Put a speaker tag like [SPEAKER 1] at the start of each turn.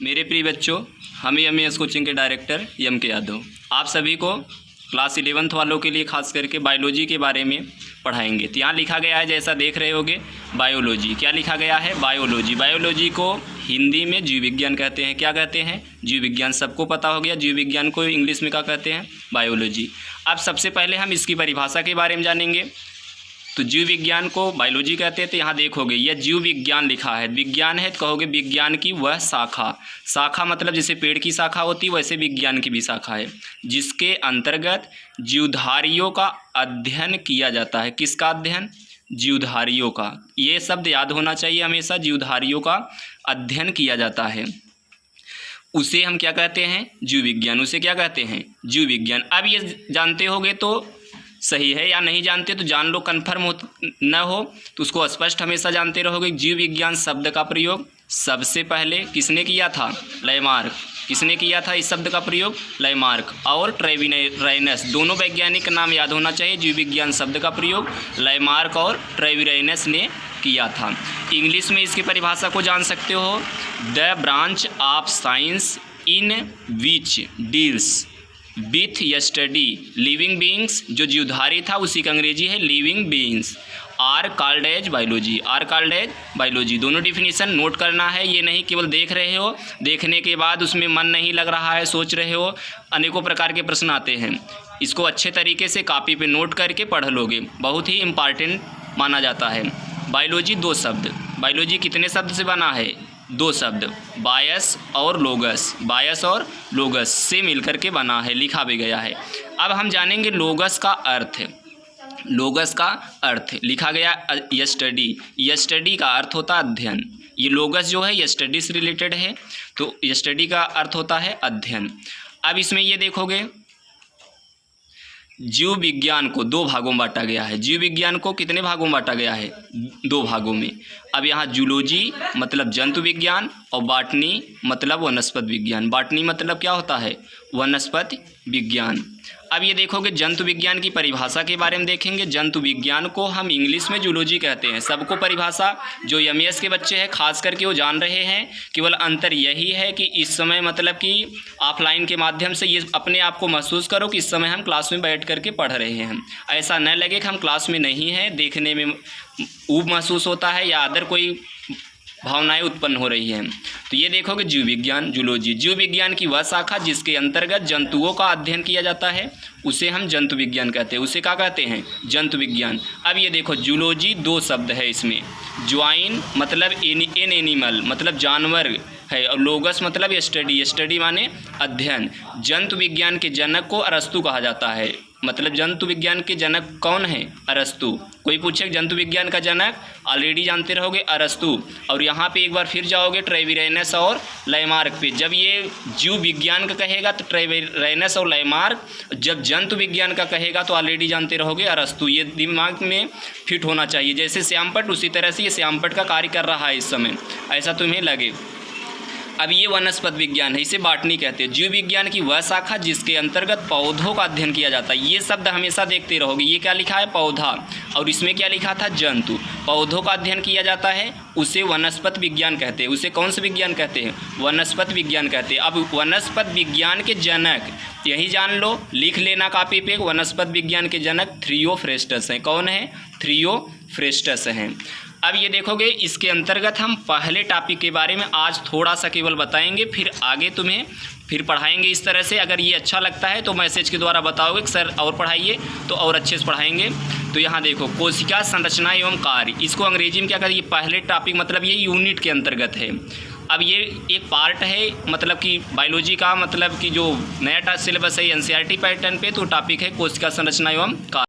[SPEAKER 1] मेरे प्रिय बच्चों, हम एमएस कोचिंग के डायरेक्टर एम के यादव आप सभी को क्लास 11th वालों के लिए खास करके बायोलॉजी के बारे में पढ़ाएंगे। तो यहाँ लिखा गया है, जैसा देख रहे होगे, बायोलॉजी। क्या लिखा गया है? बायोलॉजी। बायोलॉजी को हिंदी में जीव विज्ञान कहते हैं। क्या कहते हैं? जीव विज्ञान। सबको पता हो गया। जीव विज्ञान को इंग्लिश में क्या कहते हैं? बायोलॉजी। अब सबसे पहले हम इसकी परिभाषा के बारे में जानेंगे। तो जीव विज्ञान को बायोलॉजी कहते हैं। तो यहाँ देखोगे यह जीव विज्ञान लिखा है। विज्ञान है तो कहोगे विज्ञान की वह शाखा। शाखा मतलब जैसे पेड़ की शाखा होती है, वैसे विज्ञान की भी शाखा है, जिसके अंतर्गत जीवधारियों का अध्ययन किया जाता है। किसका अध्ययन? जीवधारियों का। ये शब्द याद होना चाहिए हमेशा। जीवधारियों का अध्ययन किया जाता है, उसे हम क्या कहते हैं? जीव विज्ञान। उसे क्या कहते हैं? जीव विज्ञान। अब ये जानते होगे तो सही है, या नहीं जानते तो जान लो। कन्फर्म हो न हो तो उसको स्पष्ट हमेशा जानते रहोगे। जीव विज्ञान शब्द का प्रयोग सबसे पहले किसने किया था? लेमार्क। किसने किया था इस शब्द का प्रयोग? लेमार्क और ट्रेविराइनस। दोनों वैज्ञानिक नाम याद होना चाहिए। जीव विज्ञान शब्द का प्रयोग लेमार्क और ट्रेविराइनस ने किया था। इंग्लिश में इसकी परिभाषा को जान सकते हो, the branch of science in which deals with study living beings. जो जीवधारी था उसी का अंग्रेजी है living beings. Are called as biology. Are called as biology. दोनों डिफिनीशन नोट करना है। ये नहीं केवल देख रहे हो, देखने के बाद उसमें मन नहीं लग रहा है, सोच रहे हो, अनेकों प्रकार के प्रश्न आते हैं। इसको अच्छे तरीके से कॉपी पे नोट करके पढ़ लोगे। बहुत ही इम्पॉर्टेंट माना जाता है। बायोलॉजी दो शब्द। बायोलॉजी कितने शब्द से बना है? दो शब्द, बायस और लोगस। बायस और लोगस से मिलकर के बना है, लिखा भी गया है। अब हम जानेंगे लोगस का अर्थ। लोगस का अर्थ लिखा गया स्टडी। स्टडी का अर्थ होता है अध्ययन। ये लोगस जो है ये स्टडी से रिलेटेड है, तो स्टडी का अर्थ होता है अध्ययन। अब इसमें ये देखोगे जीव विज्ञान को दो भागों में बांटा गया है। जीव विज्ञान को कितने भागों में बांटा गया है? दो भागों में। अब यहाँ जूलॉजी मतलब जंतु विज्ञान और बॉटनी मतलब वनस्पति विज्ञान। बॉटनी मतलब क्या होता है? वनस्पति विज्ञान। अब ये देखोगे जंतु विज्ञान की परिभाषा के बारे में देखेंगे। जंतु विज्ञान को हम इंग्लिश में जूलॉजी कहते हैं। सबको परिभाषा, जो एमएस के बच्चे हैं खास करके वो जान रहे हैं। केवल अंतर यही है कि इस समय मतलब कि ऑफलाइन के माध्यम से ये अपने आप को महसूस करो कि इस समय हम क्लास में बैठ करके पढ़ रहे हैं। ऐसा न लगे कि हम क्लास में नहीं हैं, देखने में ऊब महसूस होता है या अदर कोई भावनाएं उत्पन्न हो रही हैं। तो ये देखोगे जीव विज्ञान, जूलॉजी। जीव विज्ञान की वह शाखा जिसके अंतर्गत जंतुओं का अध्ययन किया जाता है, उसे हम जंतु विज्ञान कहते हैं। उसे क्या कहते हैं? जंतु विज्ञान। अब ये देखो जूलॉजी दो शब्द है इसमें। ज्वाइन मतलब एन एनिमल मतलब जानवर है, और लोगस मतलब स्टडी। स्टडी माने अध्ययन। जंतु विज्ञान के जनक को अरस्तु कहा जाता है। मतलब जंतु विज्ञान के जनक कौन है? अरस्तु। कोई पूछे जंतु विज्ञान का जनक, ऑलरेडी जानते रहोगे अरस्तु। और यहाँ पे एक बार फिर जाओगे ट्रेविराइनस और लेमार्क पे। जब ये जीव विज्ञान का कहेगा तो ट्रेविराइनस और लेमार्क, जब जंतु विज्ञान का कहेगा तो ऑलरेडी जानते रहोगे अरस्तु। ये दिमाग में फिट होना चाहिए। जैसे श्यामपट्ट, उसी तरह से ये श्यामपट्ट का कार्य कर रहा है इस समय, ऐसा तुम्हें लगे। अब ये वनस्पति विज्ञान है, इसे बॉटनी कहते हैं। जीव विज्ञान की वह शाखा जिसके अंतर्गत पौधों का अध्ययन किया जाता है। ये शब्द हमेशा देखते रहोगे। ये क्या लिखा है? पौधा। और इसमें क्या लिखा था? जंतु। पौधों का अध्ययन किया जाता है, उसे वनस्पति विज्ञान कहते हैं। उसे कौन सा विज्ञान कहते हैं? वनस्पति विज्ञान कहते हैं। अब वनस्पति विज्ञान के जनक यही जान लो, लिख लेना कॉपी पे। वनस्पति विज्ञान के जनक थ्रियोफ्रेस्टस हैं। कौन है? थ्रियोफ्रेस्टस हैं। अब ये देखोगे इसके अंतर्गत हम पहले टॉपिक के बारे में आज थोड़ा सा केवल बताएंगे, फिर आगे तुम्हें फिर पढ़ाएंगे इस तरह से। अगर ये अच्छा लगता है तो मैसेज के द्वारा बताओगे कि सर और पढ़ाइए, तो और अच्छे से पढ़ाएंगे। तो यहाँ देखो कोशिका संरचना एवं कार्य, इसको अंग्रेजी में क्या कहते हैं? ये पहले टॉपिक मतलब ये यूनिट के अंतर्गत है। अब ये एक पार्ट है मतलब कि बायोलॉजी का, मतलब कि जो नया सिलेबस है एनसीईआरटी पैटर्न पे, तो टॉपिक है कोशिका संरचना एवं कार्य।